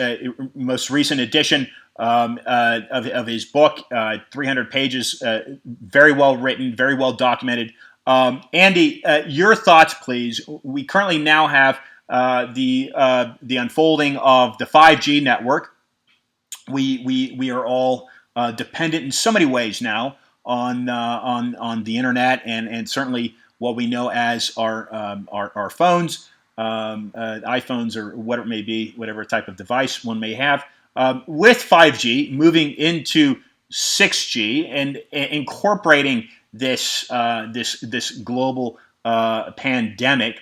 [SPEAKER 1] most recent edition of his book, 300 pages, very well written, very well documented. Andy, your thoughts, please. We currently now have the unfolding of the 5G network. We are all dependent in so many ways now on the internet and certainly what we know as our phones, iPhones or whatever it may be, whatever type of device one may have. With 5G moving into 6G and incorporating this global pandemic,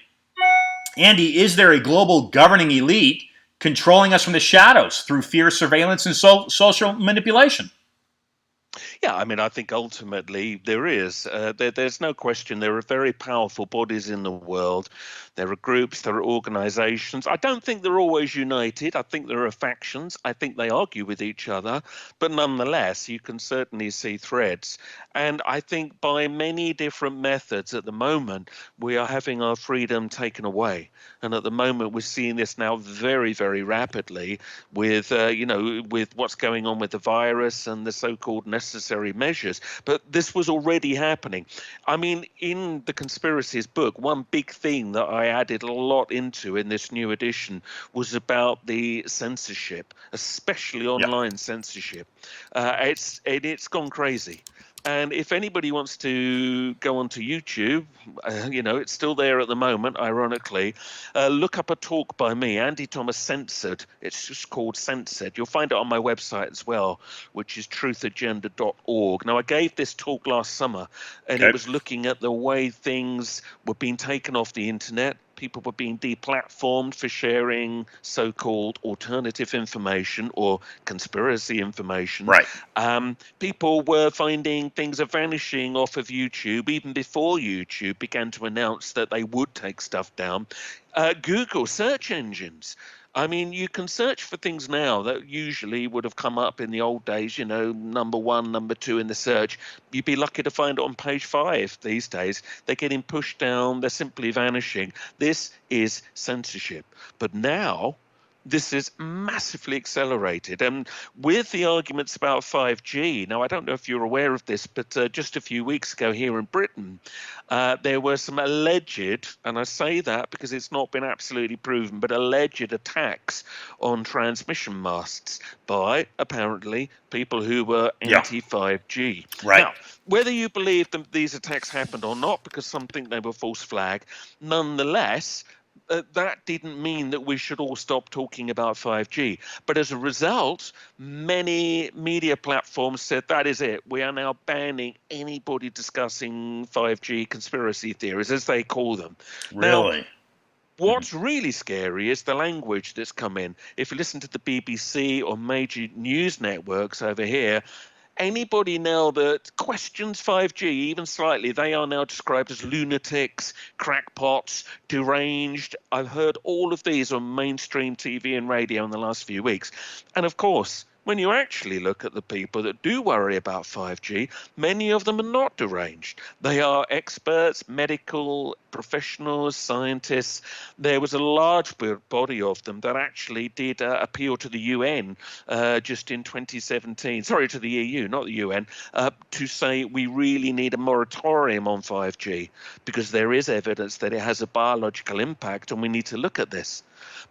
[SPEAKER 1] Andy, is there a global governing elite controlling us from the shadows through fear, surveillance, and social manipulation?
[SPEAKER 3] Yeah, I mean, I think ultimately there is. There's no question there are very powerful bodies in the world. There are groups, there are organizations. I don't think they're always united. I think there are factions. I think they argue with each other. But nonetheless, you can certainly see threads. And I think by many different methods at the moment, we are having our freedom taken away. And at the moment, we're seeing this now very, very rapidly with, with what's going on with the virus and the so-called necessary measures. But this was already happening. I mean, in the Conspiracies book, one big thing that I added a lot into in this new edition was about the censorship, especially online censorship. It's gone crazy. And if anybody wants to go onto YouTube, it's still there at the moment, ironically. Look up a talk by me, Andy Thomas Censored. It's just called Censored. You'll find it on my website as well, which is truthagenda.org. Now, I gave this talk last summer, and it was looking at the way things were being taken off the internet. People were being deplatformed for sharing so-called alternative information or conspiracy information.
[SPEAKER 1] Right.
[SPEAKER 3] People were finding things are vanishing off of YouTube even before YouTube began to announce that they would take stuff down. Google search engines. I mean, you can search for things now that usually would have come up in the old days, number 1, number 2 in the search. You'd be lucky to find it on page 5 these days. They're getting pushed down. They're simply vanishing. This is censorship. But now this is massively accelerated. And with the arguments about 5G, now I don't know if you're aware of this, but just a few weeks ago here in Britain, there were some alleged, and I say that because it's not been absolutely proven, but alleged attacks on transmission masts by apparently people who were
[SPEAKER 1] Yeah.
[SPEAKER 3] anti 5G.
[SPEAKER 1] Right.
[SPEAKER 3] Now, whether you believe these attacks happened or not, because some think they were false flag, nonetheless, that didn't mean that we should all stop talking about 5G. But as a result, many media platforms said that is it. We are now banning anybody discussing 5G conspiracy theories, as they call them.
[SPEAKER 1] Really?
[SPEAKER 3] Now, what's really scary is the language that's come in. If you listen to the BBC or major news networks over here, anybody now that questions 5G even slightly, they are now described as lunatics, crackpots, deranged. I've heard all of these on mainstream TV and radio in the last few weeks. And of course, when you actually look at the people that do worry about 5G, many of them are not deranged. They are experts, medical professionals, scientists. There was a large body of them that actually did appeal to the UN just in 2017, sorry, to the EU, not the UN, to say we really need a moratorium on 5G because there is evidence that it has a biological impact and we need to look at this.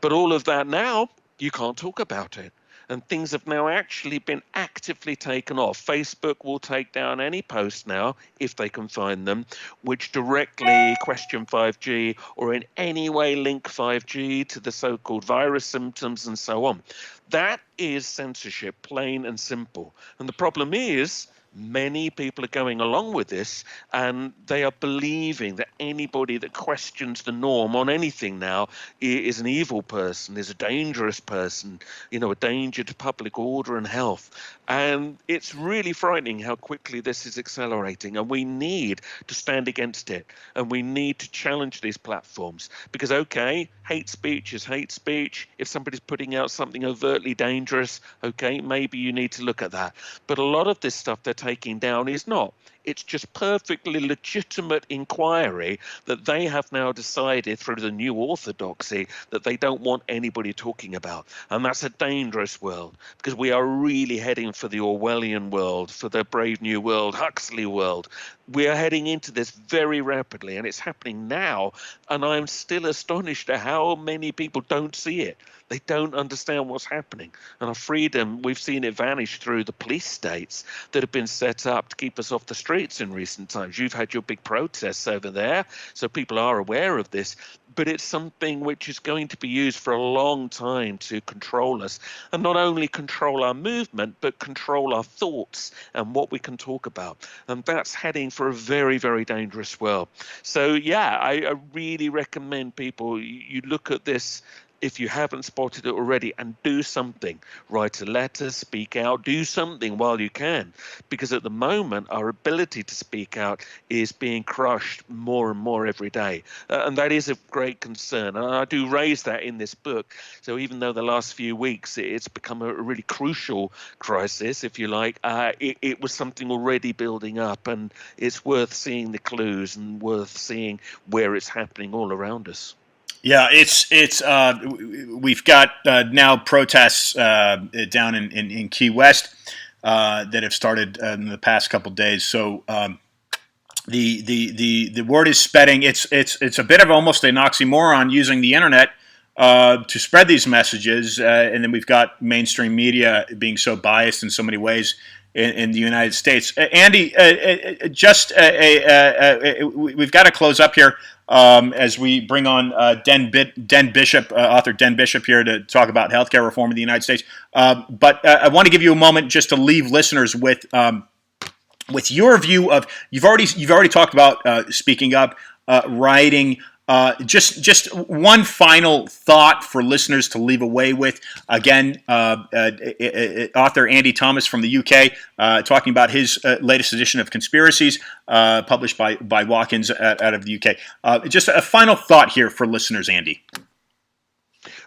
[SPEAKER 3] But all of that now, you can't talk about it. And things have now actually been actively taken off. Facebook will take down any post now, if they can find them, which directly question 5G or in any way link 5G to the so-called virus symptoms and so on. That is censorship, plain and simple. And the problem is, many people are going along with this and they are believing that anybody that questions the norm on anything now is an evil person, is a dangerous person, a danger to public order and health. And it's really frightening how quickly this is accelerating, and we need to stand against it, and we need to challenge these platforms because, okay, hate speech is hate speech. If somebody's putting out something overtly dangerous, okay, maybe you need to look at that. But a lot of this stuff they're taking down is not. It's just perfectly legitimate inquiry that they have now decided through the new orthodoxy that they don't want anybody talking about. And that's a dangerous world because we are really heading for the Orwellian world, for the Brave New World, Huxley world. We are heading into this very rapidly, and it's happening now. And I'm still astonished at how many people don't see it. They don't understand what's happening. And our freedom, we've seen it vanish through the police states that have been set up to keep us off the streets in recent times. You've had your big protests over there, so people are aware of this. But it's something which is going to be used for a long time to control us. And not only control our movement, but control our thoughts and what we can talk about. And that's heading for a very, very dangerous world. So, yeah, I really recommend people, you look at this if you haven't spotted it already, and do something. Write a letter, speak out, do something while you can. Because at the moment, our ability to speak out is being crushed more and more every day. And that is a great concern. And I do raise that in this book. So even though the last few weeks it's become a really crucial crisis, if you like, it was something already building up. And it's worth seeing the clues and worth seeing where it's happening all around us.
[SPEAKER 1] Yeah, we've got now protests down in Key West that have started in the past couple of days. So the word is spreading. It's a bit of almost an oxymoron using the internet to spread these messages, and then we've got mainstream media being so biased in so many ways in the United States. Andy, we've got to close up here as we bring on Den Bishop, author Den Bishop, here to talk about healthcare reform in the United States. But I want to give you a moment just to leave listeners with your view of you've already talked about speaking up, writing. Just one final thought for listeners to leave away with. Again, author Andy Thomas from the UK talking about his latest edition of Conspiracies, published by Watkins out of the UK. Just a final thought here for listeners, Andy.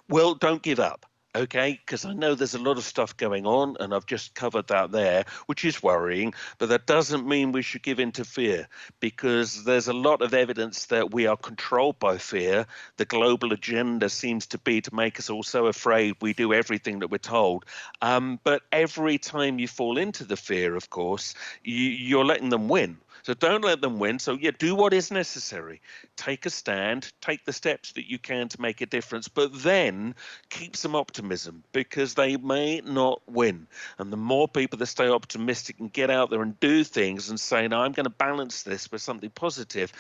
[SPEAKER 3] Well, don't give up. Okay, because I know there's a lot of stuff going on, and I've just covered that there, which is worrying, but that doesn't mean we should give in to fear, because there's a lot of evidence that we are controlled by fear. The global agenda seems to be to make us all so afraid we do everything that we're told. But every time you fall into the fear, of course, you're letting them win. So don't let them win. So, yeah, do what is necessary. Take a stand, take the steps that you can to make a difference, but then keep some optimism, because they may not win. And the more people that stay optimistic and get out there and do things and say, no, I'm going to balance this with something positive,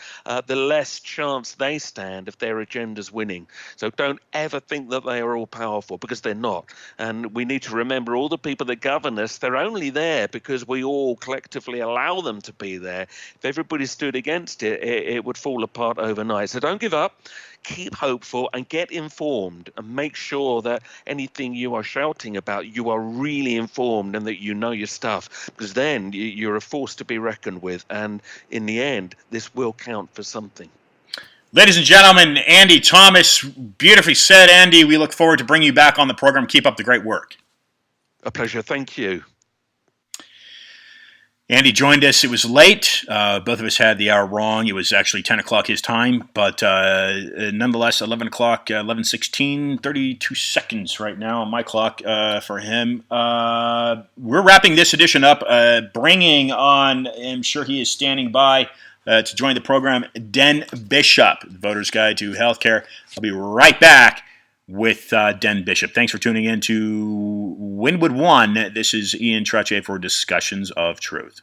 [SPEAKER 3] the less chance they stand if their agenda's winning. So don't ever think that they are all powerful, because they're not. And we need to remember all the people that govern us, they're only there because we all collectively allow them to be there. If everybody stood against it, it would fall apart overnight. So don't give up. Keep hopeful and get informed, and make sure that anything you are shouting about, you are really informed and that you know your stuff, because then you're a force to be reckoned with. And in the end, this will count for something.
[SPEAKER 1] Ladies and gentlemen, Andy Thomas, beautifully said, Andy. We look forward to bringing you back on the program. Keep up the great work.
[SPEAKER 3] A pleasure. Thank you.
[SPEAKER 1] Andy joined us. It was late. Both of us had the hour wrong. It was actually 10 o'clock his time, but nonetheless, 11 o'clock, 11:16, 32 seconds right now on my clock for him. We're wrapping this edition up, bringing on, I'm sure he is standing by to join the program, Den Bishop, the Voter's Guide to Healthcare. I'll be right back with Den Bishop. Thanks for tuning in to Winwood One. This is Ian Trottier for Discussions of Truth.